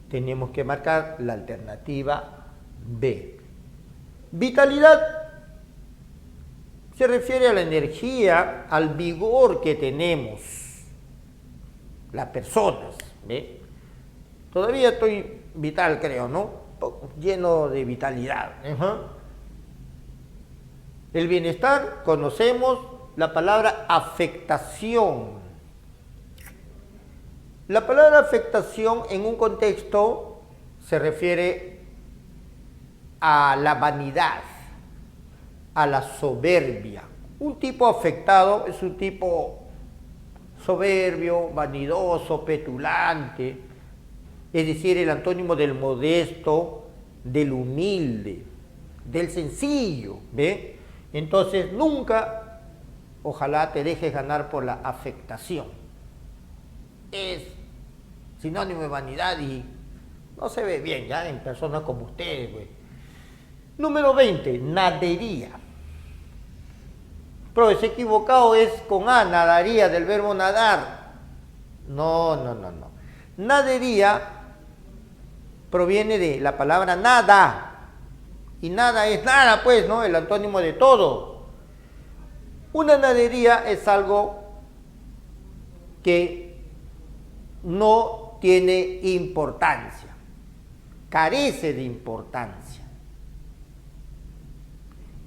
tenemos que marcar la alternativa B. Vitalidad se refiere a la energía, al vigor que tenemos las personas. ¿Ve? Todavía estoy vital, creo, ¿no? Lleno de vitalidad. El bienestar, conocemos la palabra afectación. La palabra afectación en un contexto se refiere a la vanidad, a la soberbia. Un tipo afectado es un tipo soberbio, vanidoso, petulante, es decir, el antónimo del modesto, del humilde, del sencillo, ¿ve? Entonces nunca, ojalá te dejes ganar por la afectación. Es sinónimo de vanidad y no se ve bien ya en personas como ustedes, güey. Número 20, nadería. Pero ese equivocado es con A, nadaría, del verbo nadar. No. Nadería proviene de la palabra nada. Y nada es nada, pues, ¿no? El antónimo de todo. Una nadería es algo que no tiene importancia, carece de importancia.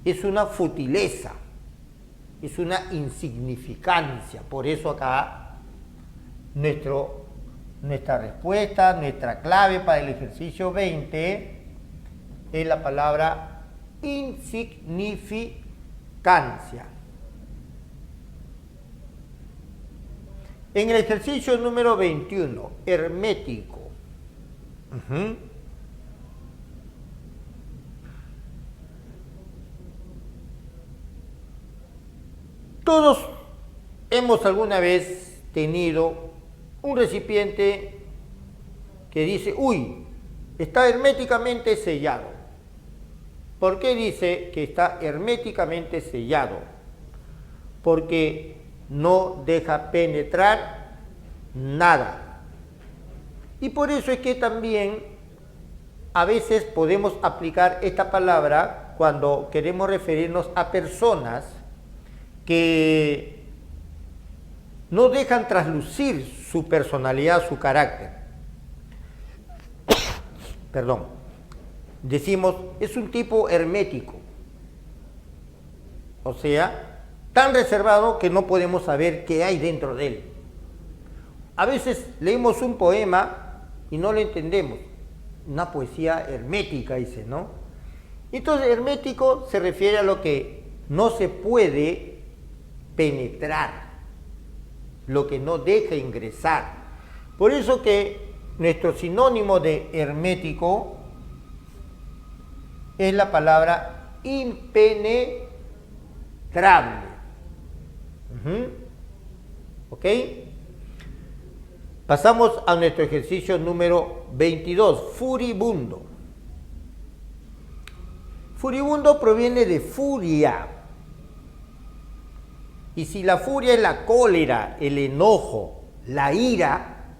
Es una futileza, es una insignificancia. Por eso acá nuestra respuesta, nuestra clave para el ejercicio 20 es la palabra insignificancia. En el ejercicio número 21, hermético. Todos hemos alguna vez tenido un recipiente que dice, uy, está herméticamente sellado. ¿Por qué dice que está herméticamente sellado? Porque no deja penetrar nada. Y por eso es que también a veces podemos aplicar esta palabra cuando queremos referirnos a personas que no dejan traslucir su personalidad, su carácter. Perdón. Decimos, es un tipo hermético. O sea, tan reservado que no podemos saber qué hay dentro de él. A veces leemos un poema y no lo entendemos. Una poesía hermética, dice, ¿no? Entonces, hermético se refiere a lo que no se puede penetrar, lo que no deja ingresar. Por eso que nuestro sinónimo de hermético es la palabra impenetrable. ¿Ok? Pasamos a nuestro ejercicio número 22, furibundo. Furibundo proviene de furia. Y si la furia es la cólera, el enojo, la ira,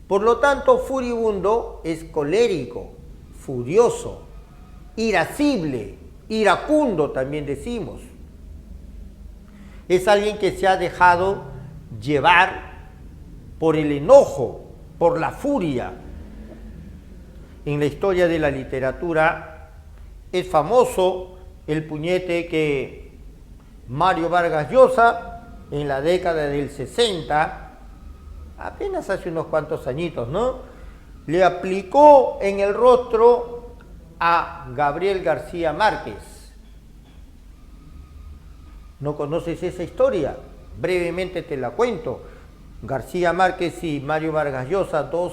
por lo tanto furibundo es colérico, furioso, irascible, iracundo también decimos. Es alguien que se ha dejado llevar por el enojo, por la furia. En la historia de la literatura es famoso el puñete que Mario Vargas Llosa, en la década del 60, apenas hace unos cuantos añitos, ¿no?, le aplicó en el rostro a Gabriel García Márquez. ¿No conoces esa historia? Brevemente te la cuento. García Márquez y Mario Vargas Llosa, dos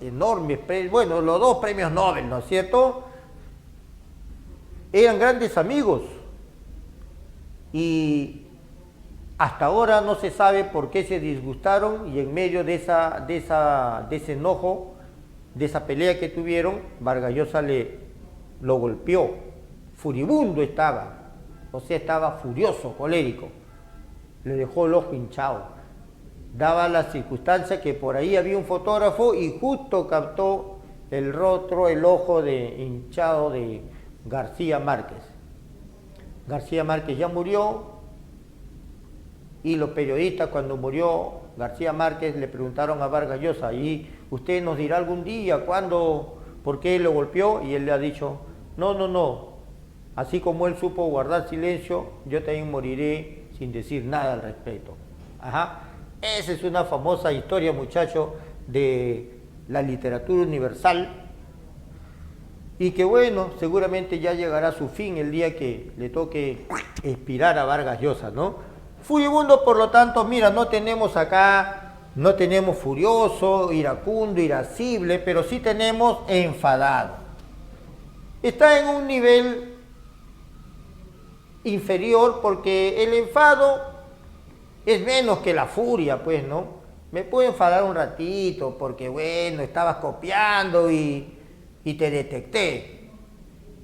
enormes premios, bueno, los dos premios Nobel, ¿no es cierto?, eran grandes amigos. Y hasta ahora no se sabe por qué se disgustaron, y en medio de ese enojo, de esa pelea que tuvieron, Vargas Llosa lo golpeó. Furibundo estaba, o sea, estaba furioso, colérico. Le dejó el ojo hinchado. Daba la circunstancia que por ahí había un fotógrafo y justo captó el rostro, el ojo hinchado de García Márquez. García Márquez ya murió, y los periodistas, cuando murió García Márquez, le preguntaron a Vargas Llosa, ¿y usted nos dirá algún día cuándo, por qué lo golpeó? Y él le ha dicho, no, así como él supo guardar silencio, yo también moriré sin decir nada al respecto. Esa es una famosa historia, muchachos, de la literatura universal, y que bueno, seguramente ya llegará a su fin el día que le toque expirar a Vargas Llosa, ¿no? Furibundo, por lo tanto, mira, no tenemos furioso, iracundo, irascible, pero sí tenemos enfadado. Está en un nivel inferior porque el enfado es menos que la furia, pues, ¿no? Me puedo enfadar un ratito porque, bueno, estabas copiando y te detecté,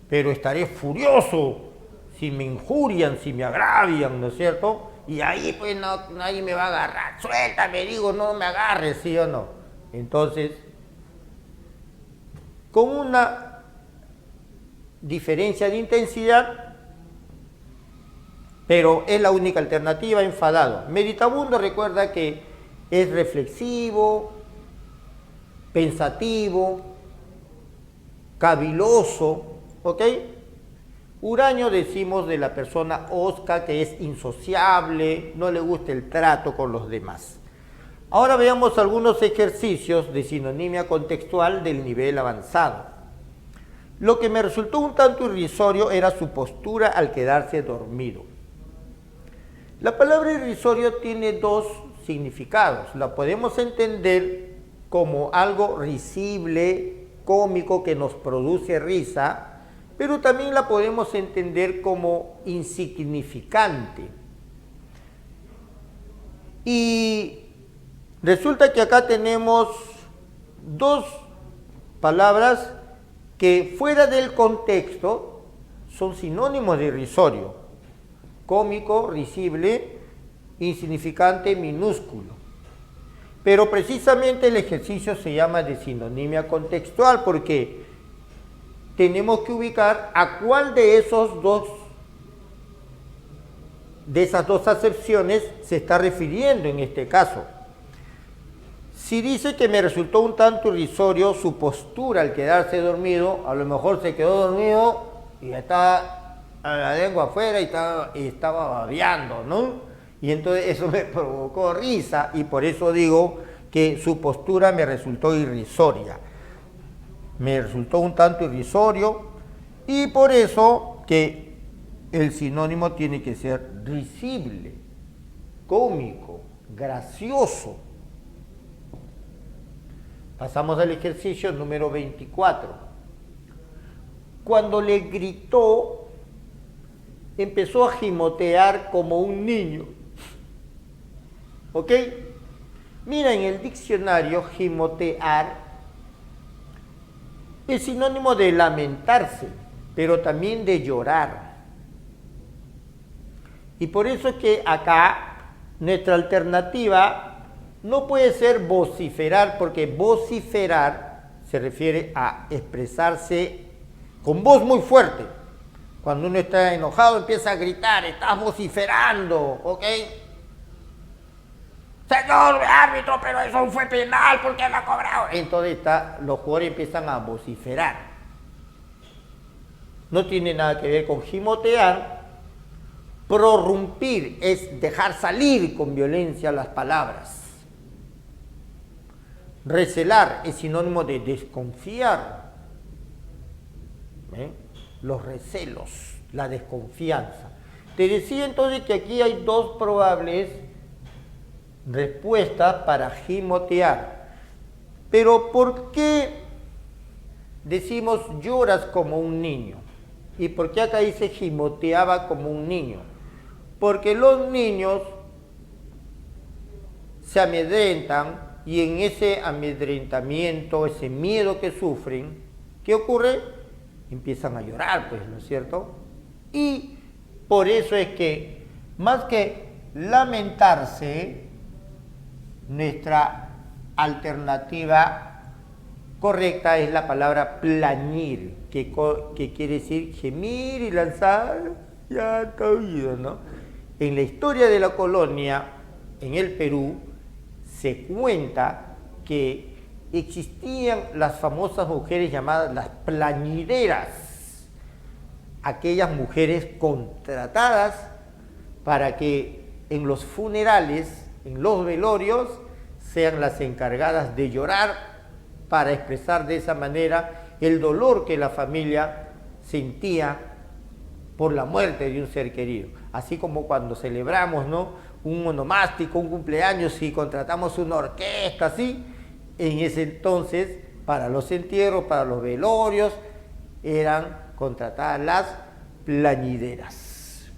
pero estaré furioso si me injurian, si me agravian, ¿no es cierto? Y ahí pues nadie me va a agarrar, suéltame, digo, no me agarres, ¿sí o no? Entonces, con una diferencia de intensidad, pero es la única alternativa, enfadado. Meditabundo recuerda que es reflexivo, pensativo, caviloso, ¿ok? Huraño decimos de la persona hosca que es insociable, no le gusta el trato con los demás. Ahora veamos algunos ejercicios de sinonimia contextual del nivel avanzado. Lo que me resultó un tanto irrisorio era su postura al quedarse dormido. La palabra irrisorio tiene dos significados. La podemos entender como algo risible, cómico, que nos produce risa, pero también la podemos entender como insignificante. Y resulta que acá tenemos dos palabras que fuera del contexto son sinónimos de irrisorio: cómico, risible, insignificante, minúsculo. Pero precisamente el ejercicio se llama de sinonimia contextual porque tenemos que ubicar a cuál de esas dos acepciones se está refiriendo en este caso. Si dice que me resultó un tanto irrisorio su postura al quedarse dormido, a lo mejor se quedó dormido y estaba a la lengua afuera y estaba babeando, ¿no? Y entonces eso me provocó risa y por eso digo que su postura me resultó irrisoria. Me resultó un tanto irrisorio y por eso que el sinónimo tiene que ser risible, cómico, gracioso. Pasamos al ejercicio número 24. Cuando le gritó, empezó a gimotear como un niño. ¿Ok? Mira, en el diccionario, gimotear es sinónimo de lamentarse, pero también de llorar. Y por eso es que acá nuestra alternativa no puede ser vociferar, porque vociferar se refiere a expresarse con voz muy fuerte. Cuando uno está enojado empieza a gritar, estás vociferando, ¿ok? Señor árbitro, pero eso fue penal, ¿por qué lo ha cobrado? Entonces los jugadores empiezan a vociferar. No tiene nada que ver con gimotear. Prorrumpir es dejar salir con violencia las palabras. Recelar es sinónimo de desconfiar. Los recelos, la desconfianza. Te decía entonces que aquí hay dos probables respuestas para gimotear. Pero ¿por qué decimos lloras como un niño? ¿Y por qué acá dice gimoteaba como un niño? Porque los niños se amedrentan y en ese amedrentamiento, ese miedo que sufren, ¿qué ocurre? Empiezan a llorar, pues, ¿no es cierto? Y por eso es que, más que lamentarse, nuestra alternativa correcta es la palabra plañir, que quiere decir gemir y lanzar llanto oído, ¿no? En la historia de la colonia, en el Perú, se cuenta que existían las famosas mujeres llamadas las plañideras, aquellas mujeres contratadas para que en los funerales, en los velorios, sean las encargadas de llorar para expresar de esa manera el dolor que la familia sentía por la muerte de un ser querido. Así como cuando celebramos, ¿no?, un onomástico, un cumpleaños, y contratamos una orquesta, así, en ese entonces, para los entierros, para los velorios, eran contratadas las plañideras.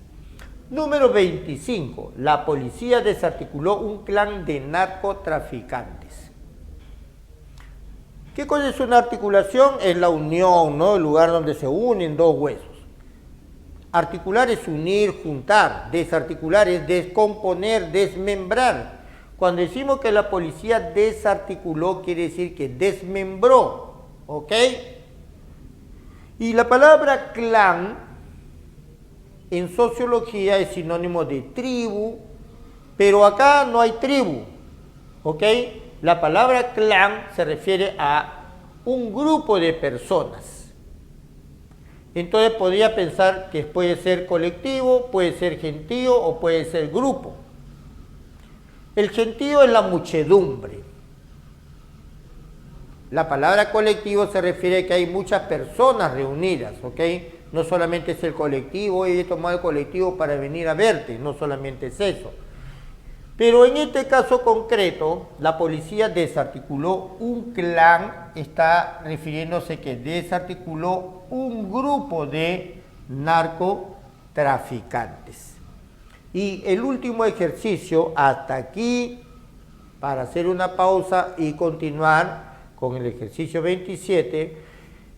Número 25. La policía desarticuló un clan de narcotraficantes. ¿Qué cosa es una articulación? Es la unión, ¿no?, el lugar donde se unen dos huesos. Articular es unir, juntar. Desarticular es descomponer, desmembrar. Cuando decimos que la policía desarticuló, quiere decir que desmembró, ¿ok? Y la palabra clan en sociología es sinónimo de tribu, pero acá no hay tribu, ¿ok? La palabra clan se refiere a un grupo de personas. Entonces podría pensar que puede ser colectivo, puede ser gentío o puede ser grupo. El gentío es la muchedumbre. La palabra colectivo se refiere a que hay muchas personas reunidas, ¿ok? No solamente es el colectivo, hoy he tomado el colectivo para venir a verte, no solamente es eso. Pero en este caso concreto, la policía desarticuló un clan, está refiriéndose que desarticuló un grupo de narcotraficantes. Y el último ejercicio, hasta aquí, para hacer una pausa y continuar con el ejercicio 27,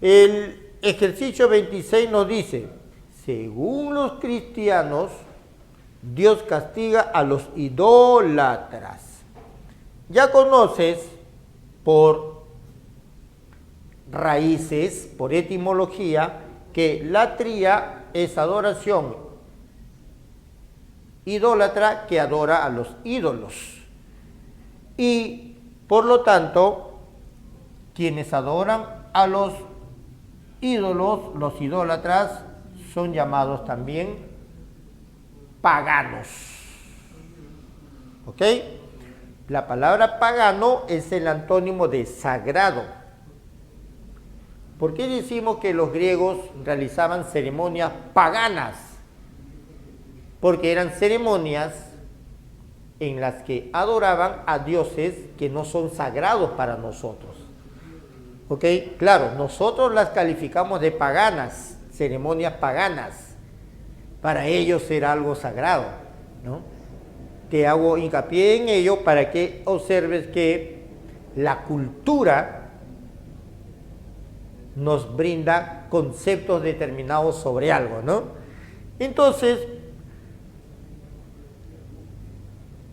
el ejercicio 26 nos dice, según los cristianos, Dios castiga a los idólatras. Ya conoces por raíces, por etimología, que latría es adoración, idólatra que adora a los ídolos. Y por lo tanto, quienes adoran a los ídolos, los idólatras, son llamados también paganos. ¿Ok? La palabra pagano es el antónimo de sagrado. ¿Por qué decimos que los griegos realizaban ceremonias paganas? Porque eran ceremonias en las que adoraban a dioses que no son sagrados para nosotros. ¿Ok? Claro, nosotros las calificamos de paganas, ceremonias paganas. Para ellos era algo sagrado, ¿no? Te hago hincapié en ello para que observes que la cultura nos brinda conceptos determinados sobre algo, ¿no? Entonces,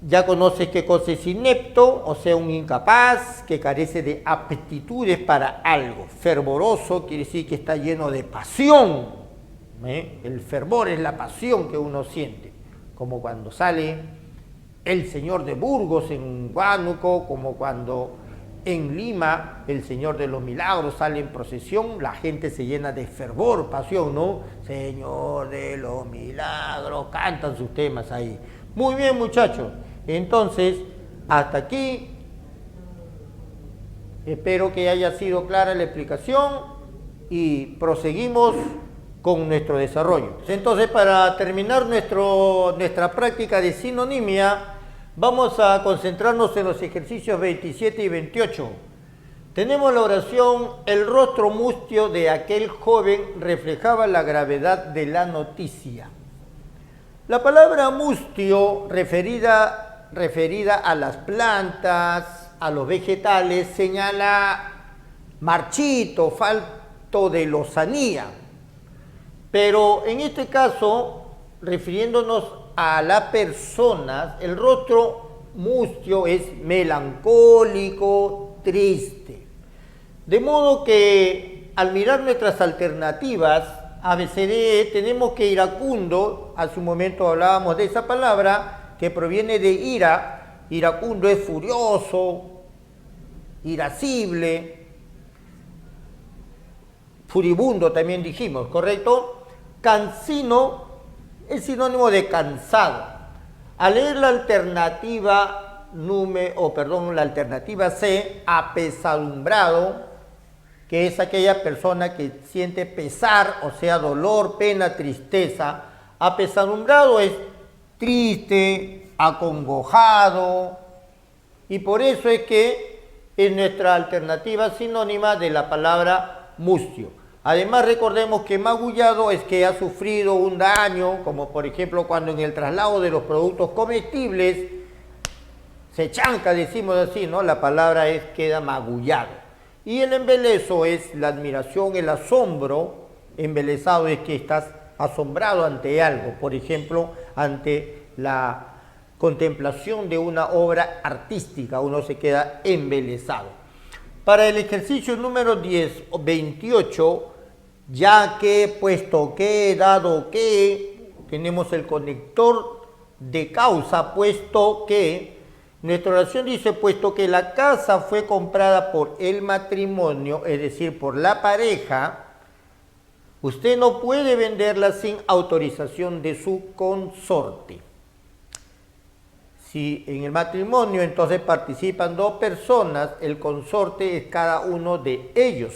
ya conoces qué cosa es inepto, o sea, un incapaz que carece de aptitudes para algo. Fervoroso quiere decir que está lleno de pasión. El fervor es la pasión que uno siente, como cuando sale el señor de Burgos en Huánuco, como cuando en Lima el Señor de los Milagros sale en procesión, la gente se llena de fervor, pasión, ¿no? Señor de los Milagros, cantan sus temas ahí. Muy bien, muchachos. Entonces, hasta aquí, espero que haya sido clara la explicación y proseguimos con nuestro desarrollo. Entonces, para terminar nuestra práctica de sinonimia, vamos a concentrarnos en los ejercicios 27 y 28. Tenemos la oración, el rostro mustio de aquel joven reflejaba la gravedad de la noticia. La palabra mustio, referida a las plantas, a los vegetales, señala marchito, falto de lozanía. Pero en este caso, refiriéndonos a la persona, el rostro mustio es melancólico, triste. De modo que al mirar nuestras alternativas, ABCDE, tenemos que iracundo, hace un momento hablábamos de esa palabra, que proviene de ira, iracundo es furioso, irascible, furibundo también dijimos, ¿correcto? Cansino es sinónimo de cansado. Al leer la alternativa la alternativa C, apesadumbrado, que es aquella persona que siente pesar, o sea, dolor, pena, tristeza. Apesadumbrado es triste, acongojado, y por eso es que es nuestra alternativa sinónima de la palabra mustio. Además, recordemos que magullado es que ha sufrido un daño, como por ejemplo cuando en el traslado de los productos comestibles se chanca, decimos así, ¿no? La palabra queda magullado. Y el embelezo es la admiración, el asombro. Embelesado es que estás asombrado ante algo, por ejemplo, ante la contemplación de una obra artística, uno se queda embelesado. Para el ejercicio número 28, ya que, puesto que, dado que, tenemos el conector de causa, puesto que, Nuestra oración dice, puesto que la casa fue comprada por el matrimonio, es decir, por la pareja, usted no puede venderla sin autorización de su consorte. Si en el matrimonio entonces participan dos personas, el consorte es cada uno de ellos.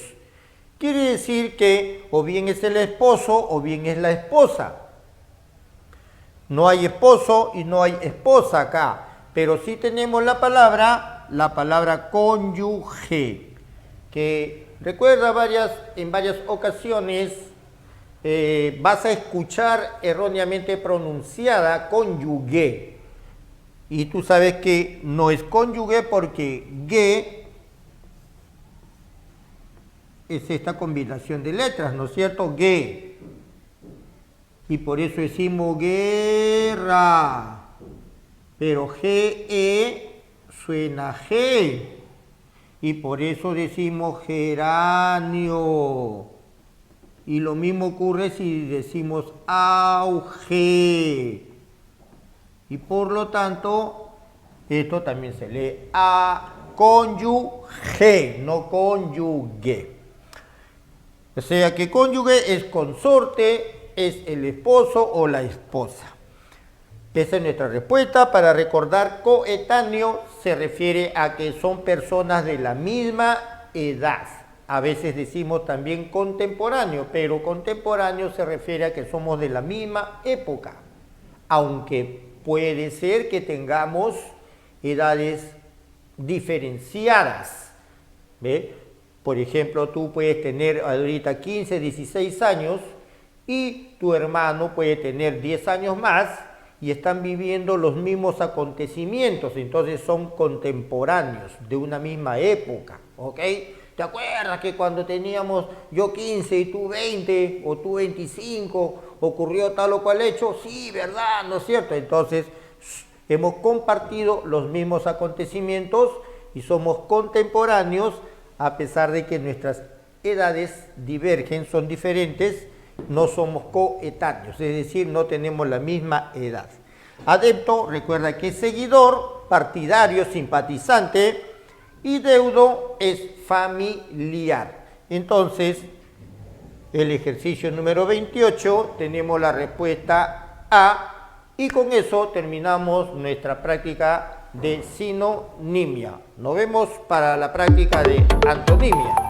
Quiere decir que o bien es el esposo o bien es la esposa. No hay esposo y no hay esposa acá, pero sí tenemos la palabra cónyuge, que recuerda en varias ocasiones vas a escuchar erróneamente pronunciada cónyuge. Y tú sabes que no es cónyuge porque gue es esta combinación de letras, ¿no es cierto? Gue. Y por eso decimos guerra. Pero GE suena G. Y por eso decimos geranio. Y lo mismo ocurre si decimos auge. Y por lo tanto, esto también se lee a cónyuge, no cónyuge. O sea que cónyuge es consorte, es el esposo o la esposa. Esa es nuestra respuesta. Para recordar, coetáneo se refiere a que son personas de la misma edad. A veces decimos también contemporáneo, pero contemporáneo se refiere a que somos de la misma época, aunque puede ser que tengamos edades diferenciadas. ¿Ve? Por ejemplo, tú puedes tener ahorita 15, 16 años y tu hermano puede tener 10 años más y están viviendo los mismos acontecimientos, entonces son contemporáneos de una misma época, ¿ok? ¿Te acuerdas que cuando teníamos yo 15 y tú 20 o tú 25 ocurrió tal o cual hecho? Sí, ¿verdad? ¿No es cierto? Entonces hemos compartido los mismos acontecimientos y somos contemporáneos a pesar de que nuestras edades divergen, son diferentes, no somos coetáneos, es decir, no tenemos la misma edad. Adepto, recuerda que es seguidor, partidario, simpatizante, y deudo es familiar. Entonces, el ejercicio número 28, tenemos la respuesta A, y con eso terminamos nuestra práctica de sinonimia. Nos vemos para la práctica de antonimia.